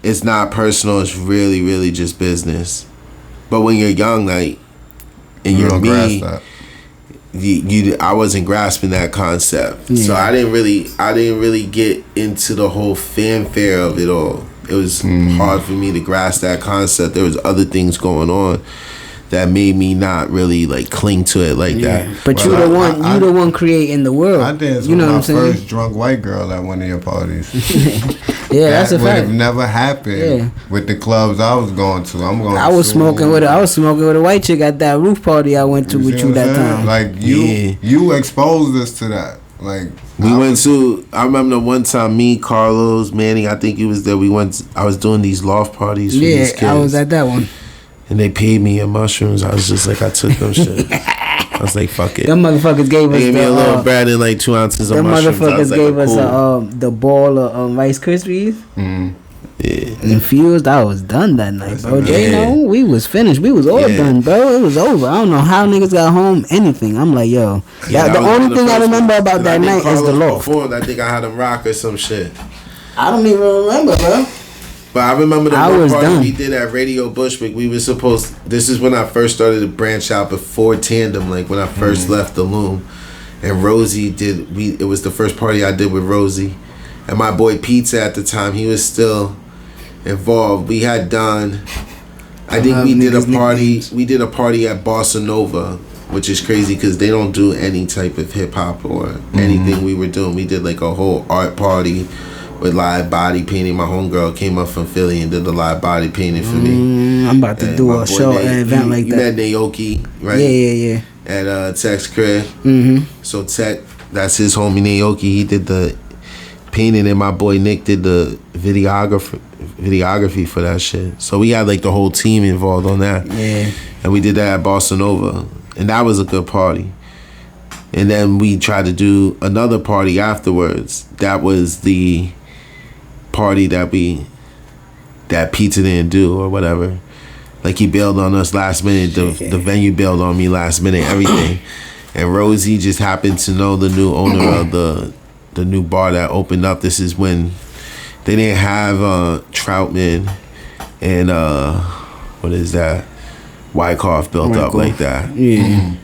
Speaker 3: it's not personal. It's really just business. But when you're young, like, and you're me. I wasn't grasping that concept, so I didn't really get into the whole fanfare of it all. It was hard for me to grasp that concept. There was other things going on that made me not really like cling to it like that.
Speaker 1: But you the one creating the world.
Speaker 2: I danced with my first drunk white girl at one of your parties.
Speaker 1: That's a fact.
Speaker 2: Would have never happened with the clubs I was going to. I was smoking with
Speaker 1: a white chick at that roof party I went to with you that time.
Speaker 2: Like you exposed us to that. Like
Speaker 3: I remember the one time me, Carlos, Manny, I think he was there. I was doing these loft parties for these kids.
Speaker 1: I was at that one.
Speaker 3: And they paid me in mushrooms. I was just like, I took them shit. I was like, fuck it.
Speaker 1: Them motherfuckers gave us
Speaker 3: me a little bread and like 2 ounces of mushrooms.
Speaker 1: Them motherfuckers gave us the ball of Rice Krispies.
Speaker 3: Yeah.
Speaker 1: Infused. I was done that night, bro. We was finished. We was all done, bro. It was over. I don't know how niggas got home. Anything. I'm like, yo. The only thing I remember about that night is the loft.
Speaker 3: I think I had them rock or some shit.
Speaker 1: I don't even remember, bro.
Speaker 3: But I remember the one party we did at Radio Bushwick. We were supposed. This is when I first started to branch out before Tandem. Like when I first left the Loom, and Rosie did. It was the first party I did with Rosie, and my boy Pizza at the time. He was still involved. We had done. I think we did a party. We did a party at Bossa Nova, which is crazy because they don't do any type of hip hop or anything we were doing. We did like a whole art party with live body painting. My homegirl came up from Philly and did the live body painting for me.
Speaker 1: I'm about to do a show, an event like that.
Speaker 3: You met Naoki, right?
Speaker 1: Yeah.
Speaker 3: At Tech's crib. So Tech, that's his homie Naoki. He did the painting, and my boy Nick did the videography for that shit. So we had like the whole team involved on that.
Speaker 1: Yeah.
Speaker 3: And we did that at Bossa Nova. and that was a good party. And then we tried to do another party afterwards. That was the party that Pizza didn't do or whatever. Like he bailed on us last minute. The venue bailed on me last minute. Everything. And Rosie just happened to know the new owner of the new bar that opened up. This is when they didn't have Troutman and what is that? Wyckoff built up like that.
Speaker 1: Yeah.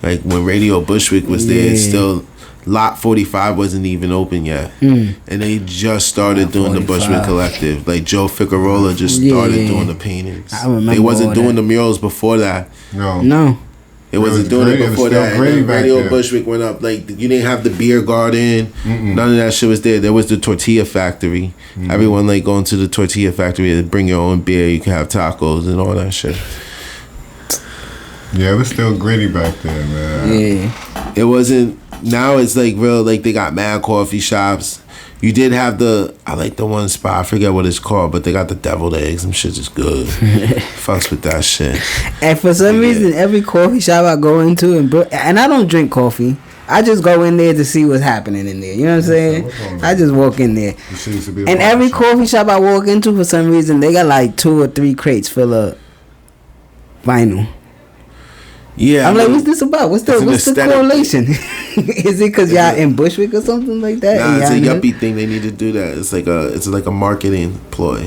Speaker 3: Like when Radio Bushwick was there, it's still Lot 45 wasn't even open yet. And they just started doing the Bushwick Collective. Like Joe Ficarola just started doing the paintings.
Speaker 1: I remember
Speaker 3: they wasn't doing the murals before that.
Speaker 2: No.
Speaker 3: It wasn't doing it before that. And then Radio Bushwick went up. Like you didn't have the beer garden. None of that shit was there. There was the tortilla factory. Everyone like going to the tortilla factory and bring your own beer. You can have tacos and all that shit.
Speaker 2: Yeah, it was still gritty back there, man.
Speaker 1: Yeah.
Speaker 3: It wasn't. Now it's like real. Like they got mad coffee shops. You did have I like the one spot. I forget what it's called, but they got the deviled eggs. Some shit is good. Fucks with that shit.
Speaker 1: And for some reason, every coffee shop I go into, and I don't drink coffee. I just go in there to see what's happening in there. You know what I'm saying? I just walk in there. And every coffee shop I walk into, for some reason, they got like 2 or 3 crates full of vinyl.
Speaker 3: Yeah,
Speaker 1: I'm like, what's this about? What's the correlation? Is it because y'all in Bushwick or something like that?
Speaker 3: Nah, it's a yuppie thing. They need to do that. It's like a marketing ploy.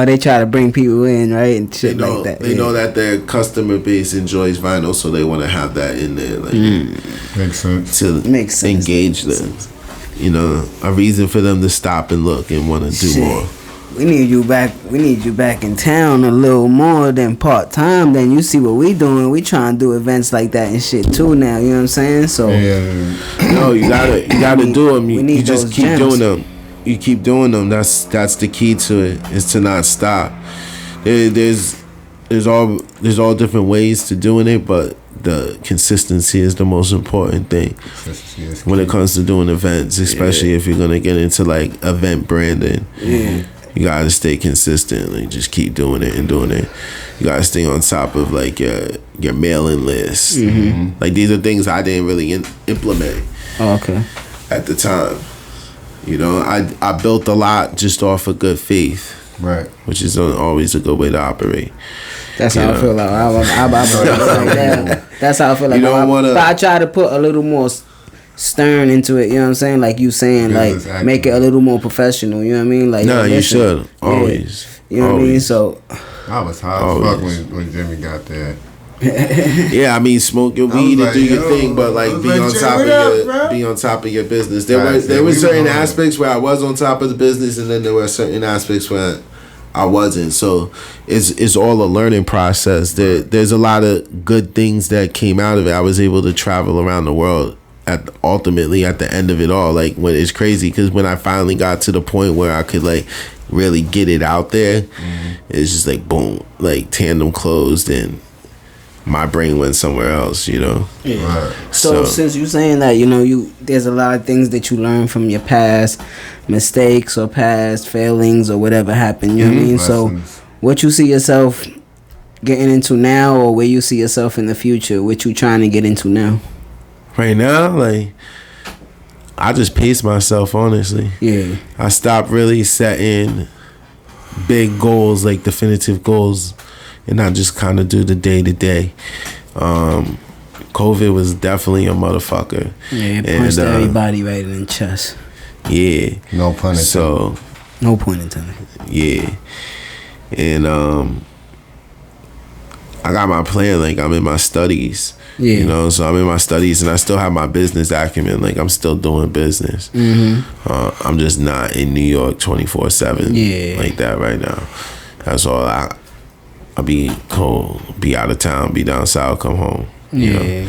Speaker 1: They try to bring people in, right, and shit like that.
Speaker 3: They know that their customer base enjoys vinyl, so they want to have that in there. Like,
Speaker 2: makes sense.
Speaker 3: To engage them. You know, a reason for them to stop and look and want to do more.
Speaker 1: We need you back in town a little more than part time. Then you see what we doing. We trying to do events like that and shit too now. You know what I'm saying? So
Speaker 3: no, you gotta do them. You just keep doing them. You keep doing them. That's the key to it. Is to not stop. There's all different ways to doing it, but the consistency is the most important thing when it comes to doing events, especially if you're gonna get into like event branding. You gotta stay consistent. Like just keep doing it and doing it. You gotta stay on top of like your mailing list. Like these are things I didn't really implement. At the time, you know, I built a lot just off of good faith,
Speaker 2: right?
Speaker 3: Which is always a good way to operate.
Speaker 1: That's how I feel like. That's how I feel like.
Speaker 3: You don't wanna.
Speaker 1: I try to put a little more stern into it, you know what I'm saying? Like you saying, like make it a little more professional, you know what I mean? Like
Speaker 3: you should always.
Speaker 1: You know what I mean? So
Speaker 2: I was high as fuck when Jimmy got there.
Speaker 3: Yeah, I mean, smoke your weed and do your thing, but like be on top of your business. There were certain aspects where I was on top of the business, and then there were certain aspects where I wasn't. So it's all a learning process. There's a lot of good things that came out of it. I was able to travel around the world. Ultimately at the end of it all, like when it's crazy, because when I finally got to the point where I could like really get it out there, it's just like boom, like tandem closed and my brain went somewhere else, you know.
Speaker 1: So since you're saying that, you know, there's a lot of things that you learn from your past mistakes or past failings or whatever happened, you know what I mean? So what you see yourself getting into now, or where you see yourself in the future, what you trying to get into now?
Speaker 3: Right now, like, I just pace myself, honestly.
Speaker 1: Yeah. I
Speaker 3: stopped really setting big goals, like definitive goals, and I just kind of do the day to day. COVID was definitely a motherfucker.
Speaker 1: Yeah, it punched everybody right in the chest.
Speaker 3: Yeah.
Speaker 2: No pun intended.
Speaker 3: So.
Speaker 1: No pun intended.
Speaker 3: Yeah. And I got my plan, like I'm in my studies. Yeah. You know, so I'm in my studies and I still have my business acumen. Like I'm still doing business. I'm just not in New York 24/7 like that right now. That's all. I'll be cool, be out of town, be down south, come home. You know?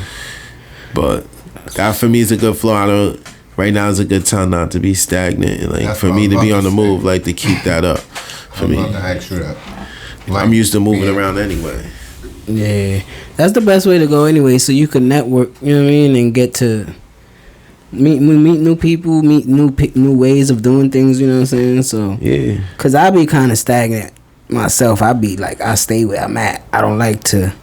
Speaker 3: But that for me is a good flow. Right now is a good time not to be stagnant. And like for me to be on the move, like to keep that up. For me,
Speaker 2: to ask you that. Like,
Speaker 3: I'm used to moving around anyway.
Speaker 1: Yeah, that's the best way to go anyway, so you can network, you know what I mean, and get to meet new people, meet new ways of doing things, you know what I'm saying? So
Speaker 3: yeah,
Speaker 1: cause I be kind of stagnant myself. I be like, I stay where I'm at. I don't like to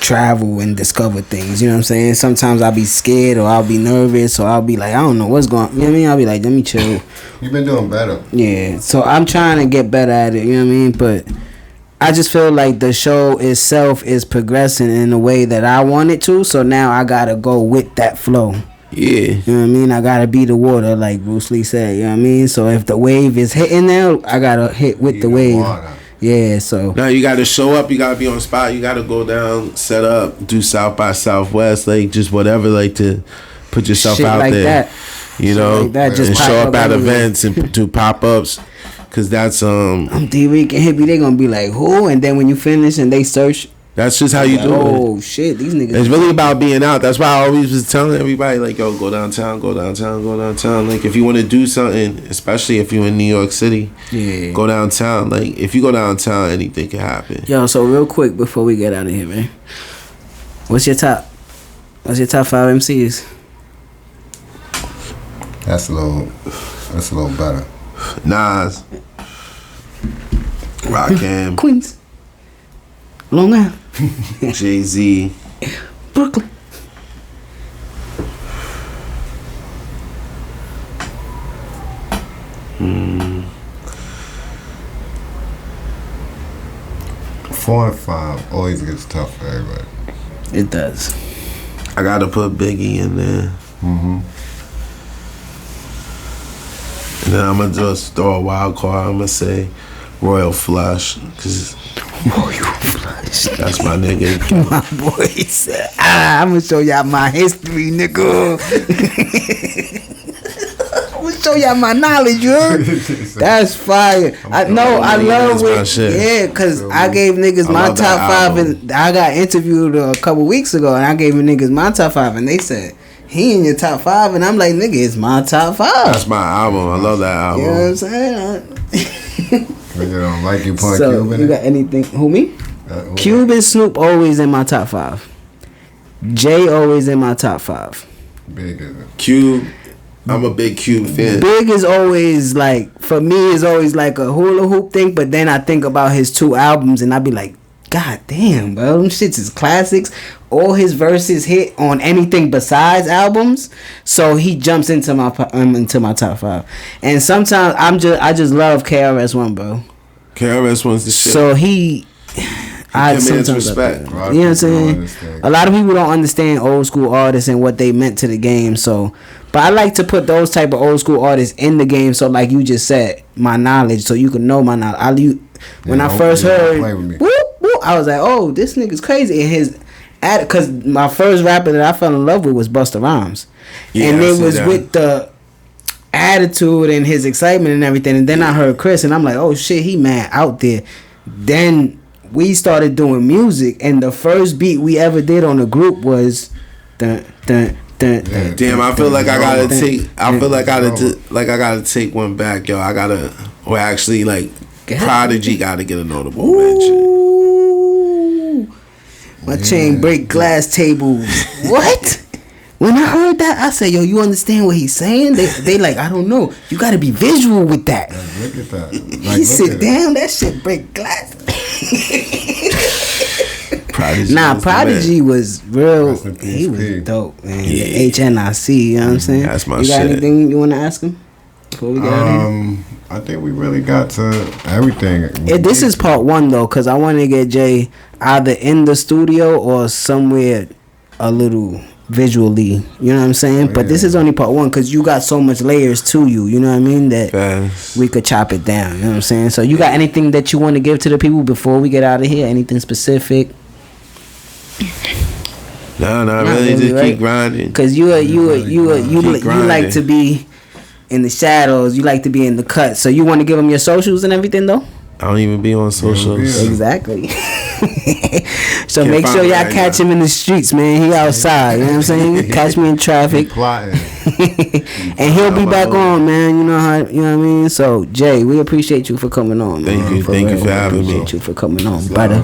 Speaker 1: travel and discover things. You know what I'm saying? Sometimes I'll be scared or I'll be nervous or I'll be like, I don't know what's going on. You know what I mean? I'll be like, let me chill.
Speaker 2: You've been doing better.
Speaker 1: Yeah. So I'm trying to get better at it. You know what I mean? But I just feel like the show itself is progressing in the way that I want it to. So now I got to go with that flow.
Speaker 3: Yeah.
Speaker 1: You know what I mean? I got to be the water, like Bruce Lee said. You know what I mean? So if the wave is hitting there, I got to hit with the wave. Water. Yeah, so
Speaker 3: now you gotta show up, you gotta be on spot, you gotta go down, set up, do South by Southwest, like just whatever, like to put yourself
Speaker 1: shit
Speaker 3: out
Speaker 1: like
Speaker 3: there.
Speaker 1: That.
Speaker 3: You know,
Speaker 1: like that, just
Speaker 3: and show up at events and do pop ups. Cause that's
Speaker 1: I'm Dricanhippie, they gonna be like, who? And then when you finish and they search,
Speaker 3: that's just how you do it.
Speaker 1: Oh shit, these niggas.
Speaker 3: It's really about being out. That's why I always was telling everybody, like, yo, go downtown, go downtown, go downtown. Like, if you want to do something, especially if you're in New York City,
Speaker 1: yeah, go
Speaker 3: downtown. Like, if you go downtown, anything can happen.
Speaker 1: Yo, so real quick before we get out of here, man, what's your top 5 MCs?
Speaker 2: That's a little better.
Speaker 3: Nas, Rakim,
Speaker 1: Queens, Long Island,
Speaker 3: Jay-Z,
Speaker 1: Brooklyn.
Speaker 2: Four and 5 always gets tough for everybody.
Speaker 1: It does.
Speaker 3: I gotta put Biggie in there. And then I'm gonna just throw a wild card. I'm gonna say Royal Flush, cause
Speaker 1: Royal Flush.
Speaker 3: That's my nigga.
Speaker 1: My boy said, I'm gonna show y'all my history, nigga. I'm gonna show y'all my knowledge, you heard? That's fire. I love it. Yeah, cause I gave niggas my top 5, and I got interviewed a couple weeks ago, and I gave niggas my top 5, and they said, he in your top 5, and I'm like, nigga, it's my top 5.
Speaker 3: That's my album. I love that album.
Speaker 1: You know what I'm saying?
Speaker 2: Nigga don't like you put
Speaker 1: So,
Speaker 2: Cube in
Speaker 1: you
Speaker 2: it?
Speaker 1: got anything? Who, me? Cube and Snoop always in my top 5. Jay always in my top 5.
Speaker 2: Big is it?
Speaker 3: Cube. I'm a big Cube fan.
Speaker 1: Big is always like, for me, is always like a hula hoop thing, but then I think about his 2 albums, and I be like, God damn, bro, them shits is classics. All his verses hit on anything besides albums, so he jumps into my top 5. And sometimes I just love KRS-One, bro.
Speaker 3: KRS-One's the shit.
Speaker 1: So I sometimes
Speaker 3: respect.
Speaker 1: You know what I'm saying? A lot of people don't understand old school artists and what they meant to the game. So, but I like to put those type of old school artists in the game. So, like you just said, my knowledge, so you can know my knowledge. When I first heard, whoop, whoop, I was like, oh, this nigga's crazy. And because my first rapper that I fell in love with was Busta Rhymes, and it was with the attitude and his excitement and everything. And then I heard Chris, and I'm like, oh shit, he mad out there. Then we started doing music, and the first beat we ever did on the group was dun, dun, dun, dun.
Speaker 3: Damn, I feel like I gotta take. I feel like I gotta take one back, yo. Actually, like, Prodigy gotta get a notable mention.
Speaker 1: My chain break glass tables. What? When I heard that, I said, yo, you understand what he's saying? They like, I don't know. You got to be visual with that.
Speaker 2: Look at that.
Speaker 1: He sit down, that shit break glass. Prodigy was real. He was dope, man. Yeah. HNIC, you know what I'm saying?
Speaker 3: That's my
Speaker 1: shit. You got anything you want to ask him before we get out of here?
Speaker 2: I think we really got to everything.
Speaker 1: This is part 1, though, because I want to get Jay either in the studio or somewhere a little visually, you know what I'm saying? But this is only part 1 because you got so much layers to you, you know what I mean, that we could chop it down, you know what I'm saying? So you got anything that you want to give to the people before we get out of here? Anything specific?
Speaker 3: No, really, just keep grinding.
Speaker 1: Because you like to be in the shadows, you like to be in the cut. So you want to give them your socials and everything, though?
Speaker 3: I don't even be on socials.
Speaker 1: Exactly. So make sure y'all catch him in the streets, man. He outside, you know what I'm saying? Catch me in traffic. And he'll be back on, man. You know what I mean? So Jay, we appreciate you for coming on, man.
Speaker 3: Thank you for having me.
Speaker 1: Appreciate you for coming on, brother.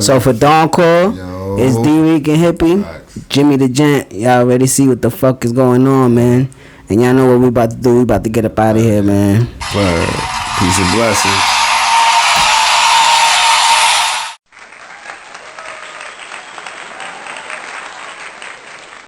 Speaker 1: So for Thedoncore, it's Dricanhippie, Jimmy the Gent. Y'all already see what the fuck is going on, man. And y'all know what we about to do. We about to get up out of here, man.
Speaker 3: Peace and blessings.